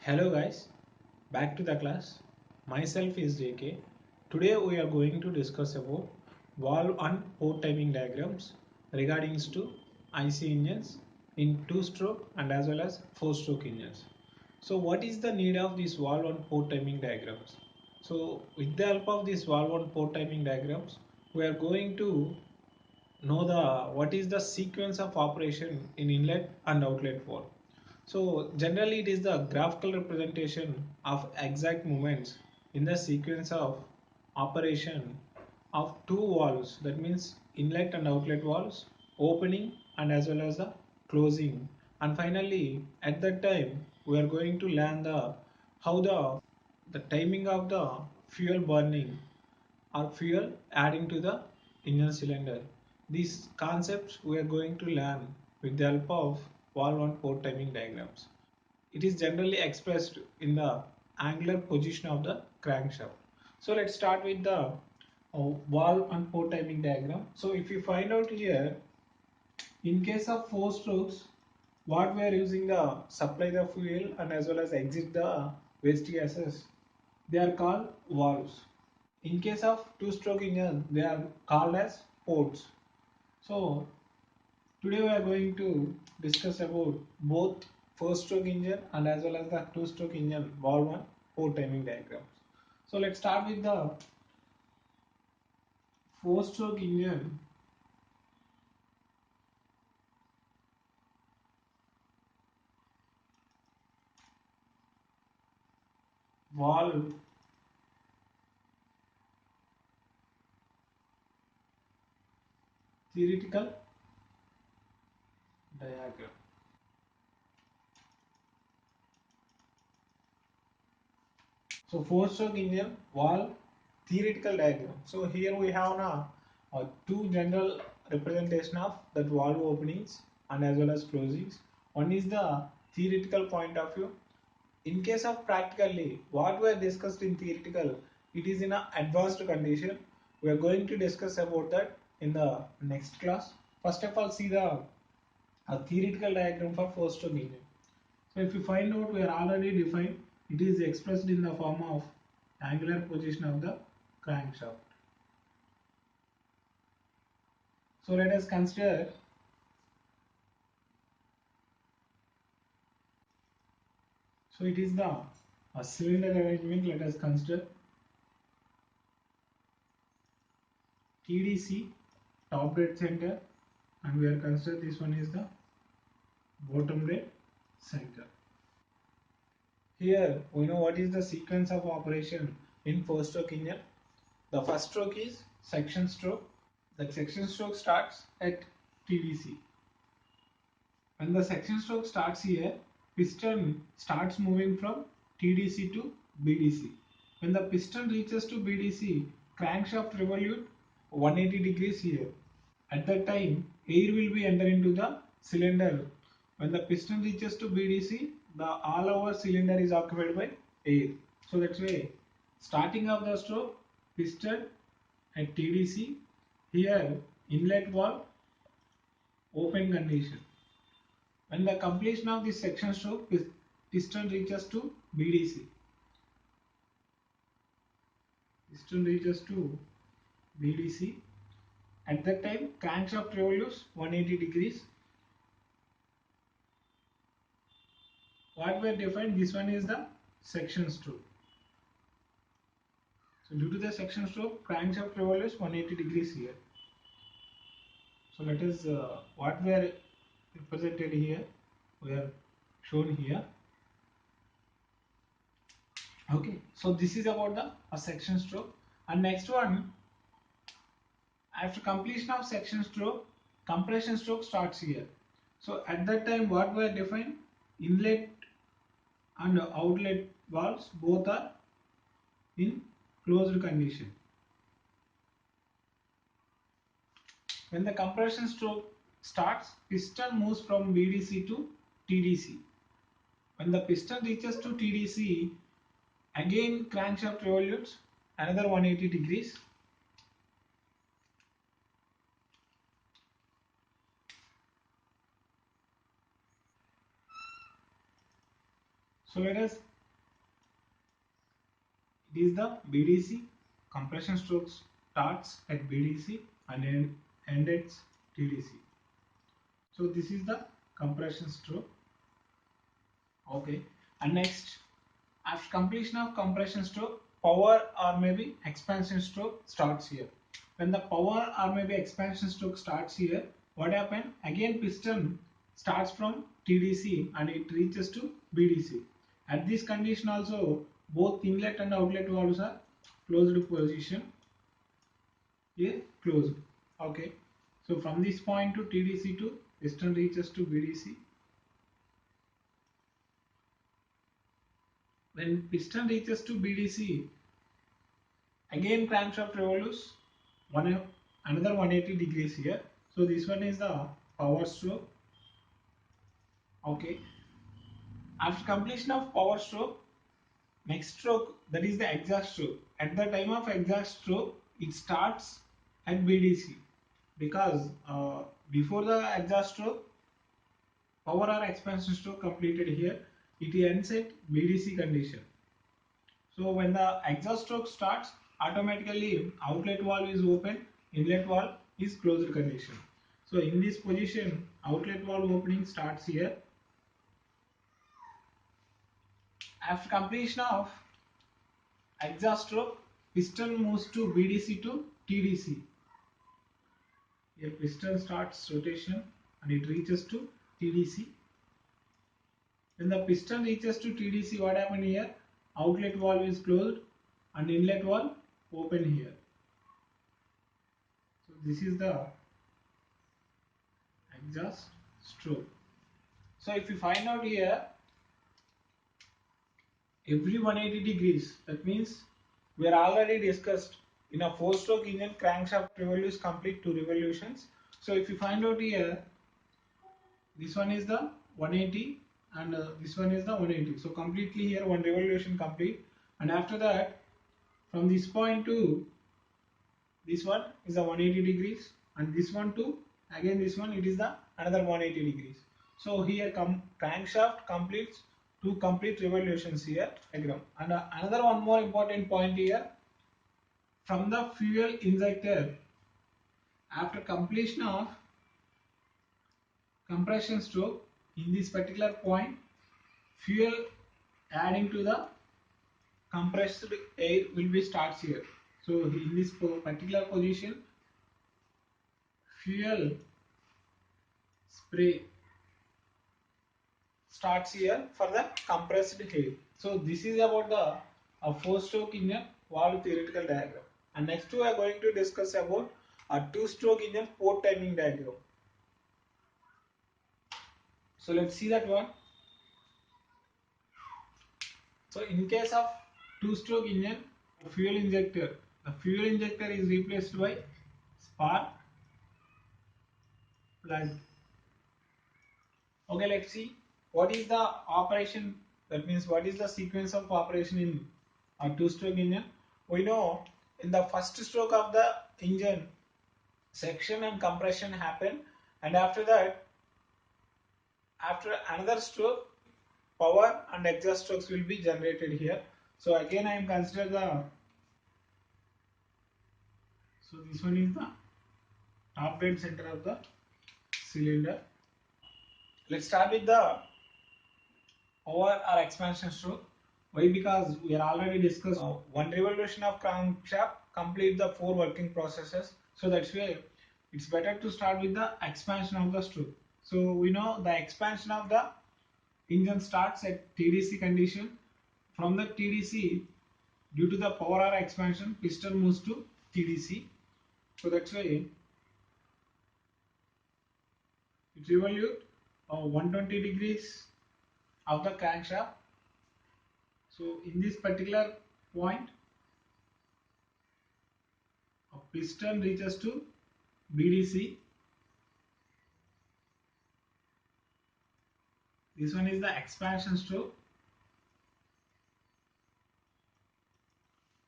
Hello guys, back to the class. Myself is JK. Today we are going to discuss about valve and port timing diagrams regarding to IC engines in two-stroke and as well as four-stroke engines. So what is the need of these valve and port timing diagrams? So with the help of these valve and port timing diagrams, we are going to know the what is the sequence of operation in inlet and outlet valve. So generally it is the graphical representation of exact movements in the sequence of operation of two valves, that means inlet and outlet valves opening and as well as the closing, and finally at that time we are going to learn the how the timing of the fuel burning or fuel adding to the engine cylinder. These concepts we are going to learn with the help of valve and port timing diagrams. It is generally expressed in the angular position of the crankshaft. So let's start with the valve and port timing diagram. So if you find out here, in case of four strokes, what we are using the supply the fuel and as well as exit the waste gases, they are called valves. In case of two-stroke engine, they are called as ports. So today we are going to discuss about both four-stroke engine and as well as the two-stroke engine valve and port timing diagrams. So let's start with the four-stroke engine. Valve theoretical diagram. So four-stroke engine valve theoretical diagram. So here we have now two general representation of that valve openings and as well as closings. One is the theoretical point of view. In case of practically, what we are discussed in theoretical, it is in an advanced condition. We are going to discuss about that in the next class. First of all, see the theoretical diagram for four-stroke engine. So if you find out, we are already defined. It is expressed in the form of angular position of the crankshaft. So let us consider. So it is the cylinder arrangement. Let us consider TDC, top dead center, and we are consider this one is the bottom dead center. Here we know what is the sequence of operation in four-stroke engine. The first stroke is section stroke. The section stroke starts at TDC. When the section stroke starts here, piston starts moving from TDC to BDC. When the piston reaches to BDC, crankshaft revolute 180 degrees here. At that time, air will be enter into the cylinder. When the piston reaches to BDC, the all over cylinder is occupied by air. So that's why starting of the stroke, piston at TDC, here inlet valve open condition. When the completion of this section stroke, piston reaches to BDC. Piston reaches to BDC. At that time, crankshaft revolutes 180 degrees. What we have defined, this one is the section stroke. So due to the section stroke, crankshaft revolutes 180 degrees here. So that is what we are represented here. We are shown here. Okay, so this is about the section stroke. And next one, after completion of section stroke, compression stroke starts here. So at that time, what we are defined, inlet and outlet valves both are in closed condition. When the compression stroke starts, piston moves from BDC to TDC. When the piston reaches to TDC, again crankshaft revolutes another 180 degrees. So let us is the BDC. Compression stroke starts at BDC and end at TDC. So this is the compression stroke. Okay, and next, after completion of compression stroke, power or maybe expansion stroke starts here. When the power or maybe expansion stroke starts here, what happens? Again piston starts from TDC and it reaches to BDC. At this condition also, both inlet and outlet valves are closed position. Here closed. Okay. So from this point to TDC to piston reaches to BDC. When piston reaches to BDC, again crankshaft revolves another 180 degrees here. So this one is the power stroke. Okay. After completion of power stroke, next stroke, that is the exhaust stroke. At the time of exhaust stroke, it starts at BDC because before the exhaust stroke, power or expansion stroke completed here, it ends at BDC condition. So when the exhaust stroke starts, automatically outlet valve is open, inlet valve is closed condition. So in this position, outlet valve opening starts here. After completion of exhaust stroke, piston moves to BDC to TDC. Here piston starts rotation and it reaches to TDC. When the piston reaches to TDC, what happens here? Outlet valve is closed and inlet valve open here. So this is the exhaust stroke. So if you find out here, every 180 degrees, that means we are already discussed in a 4-stroke engine, crankshaft revolves complete 2 revolutions. So if you find out here, this one is the 180 and this one is the 180. So completely here 1 revolution complete, and after that from this point to this one is the 180 degrees, and this one to again this one, it is the another 180 degrees. So here crankshaft completes 2 complete revolutions here diagram. And another one more important point here, from the fuel injector, after completion of compression stroke, in this particular point, fuel adding to the compressed air will be starts here. So in this particular position, fuel spray starts here for the compressed air. So this is about the 4-stroke engine valve theoretical diagram. And next we are going to discuss about a 2-stroke engine port timing diagram. So let's see that one. So in case of 2-stroke engine, the fuel injector is replaced by spark plug. Okay, let's see what is the operation, that means what is the sequence of operation in a 2-stroke engine. We know in the first stroke of the engine, section and compression happen, and after that, after another stroke, power and exhaust strokes will be generated here. So again I am consider the, so this one is the top dead center of the cylinder. Let's start with the power or expansion stroke. Why? Because we are already discussed 1 revolution of crankshaft complete the 4 working processes. So that's why it's better to start with the expansion of the stroke. So we know the expansion of the engine starts at TDC condition. From the TDC, due to the power or expansion, piston moves to TDC. So that's why it revolutes 120 degrees of the crankshaft. So in this particular point, a piston reaches to BDC. This one is the expansion stroke.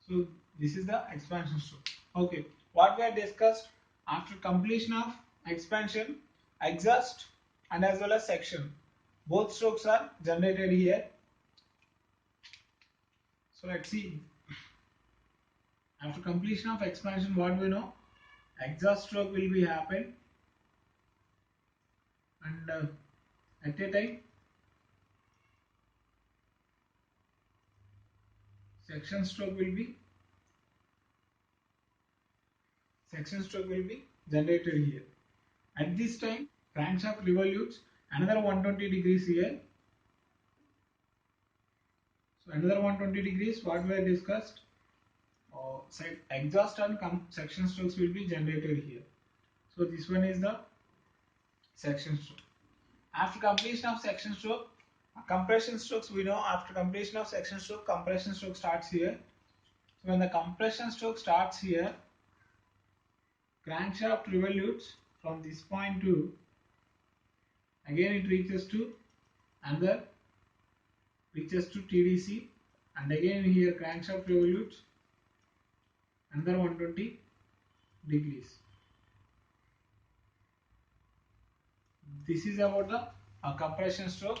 So this is the expansion stroke. Okay, what we have discussed, after completion of expansion, exhaust and as well as section, both strokes are generated here. So let's see. After completion of expansion, what we know? Exhaust stroke will be happen, and at a time section stroke will be generated here. At this time, crankshaft revolutes another 120 degrees here. So another 120 degrees, what we have discussed, exhaust and section strokes will be generated here. So this one is the section stroke. After completion of section stroke, compression strokes, we know after completion of section stroke, compression stroke starts here. So when the compression stroke starts here, crankshaft revolutes from this point to, again it reaches to another, reaches to TDC, and again here crankshaft revolutes another 120 degrees. This is about the compression stroke.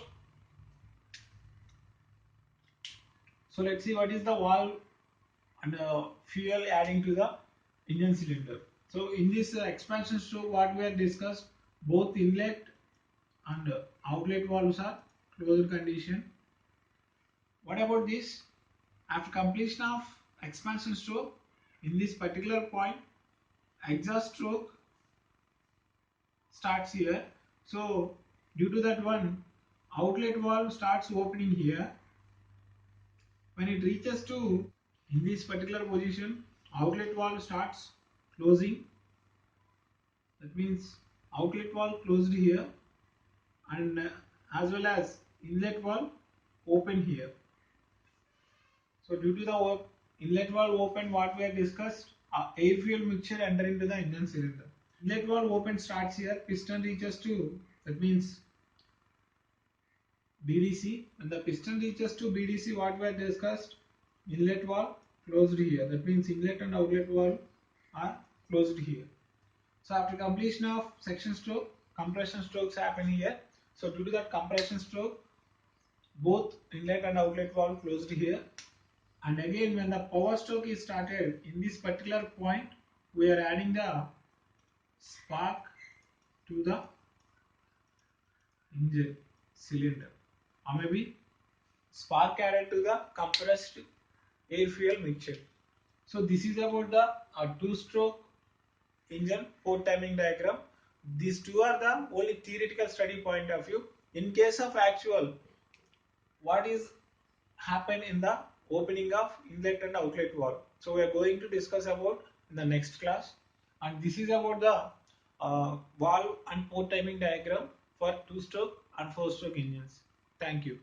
So let's see what is the valve and fuel adding to the engine cylinder. So in this expansion stroke, what we have discussed, both inlet and outlet valves are closed condition. What about this? After completion of expansion stroke, in this particular point, exhaust stroke starts here. So due to that one, outlet valve starts opening here. When it reaches to in this particular position, outlet valve starts closing. That means outlet valve closed here, and as well as inlet valve open here. So due to the inlet valve open, what we have discussed, air fuel mixture enter into the engine cylinder. Inlet valve open starts here, piston reaches to, that means BDC, and the piston reaches to BDC, what we have discussed, inlet valve closed here. That means inlet and outlet valve are closed here. So after completion of section stroke, compression strokes happen here. So due to that compression stroke, both inlet and outlet valve closed here. And again, when the power stroke is started, in this particular point, we are adding the spark to the engine cylinder, or maybe spark added to the compressed air fuel mixture. So this is about the two-stroke engine port timing diagram. These two are the only theoretical study point of view. In case of actual, what is happen in the opening of inlet and outlet valve? So we are going to discuss about in the next class, and this is about the valve and port timing diagram for two-stroke and four-stroke engines. Thank you.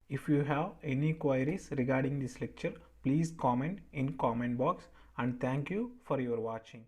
If you have any queries regarding this lecture, please comment in comment box, and thank you for your watching.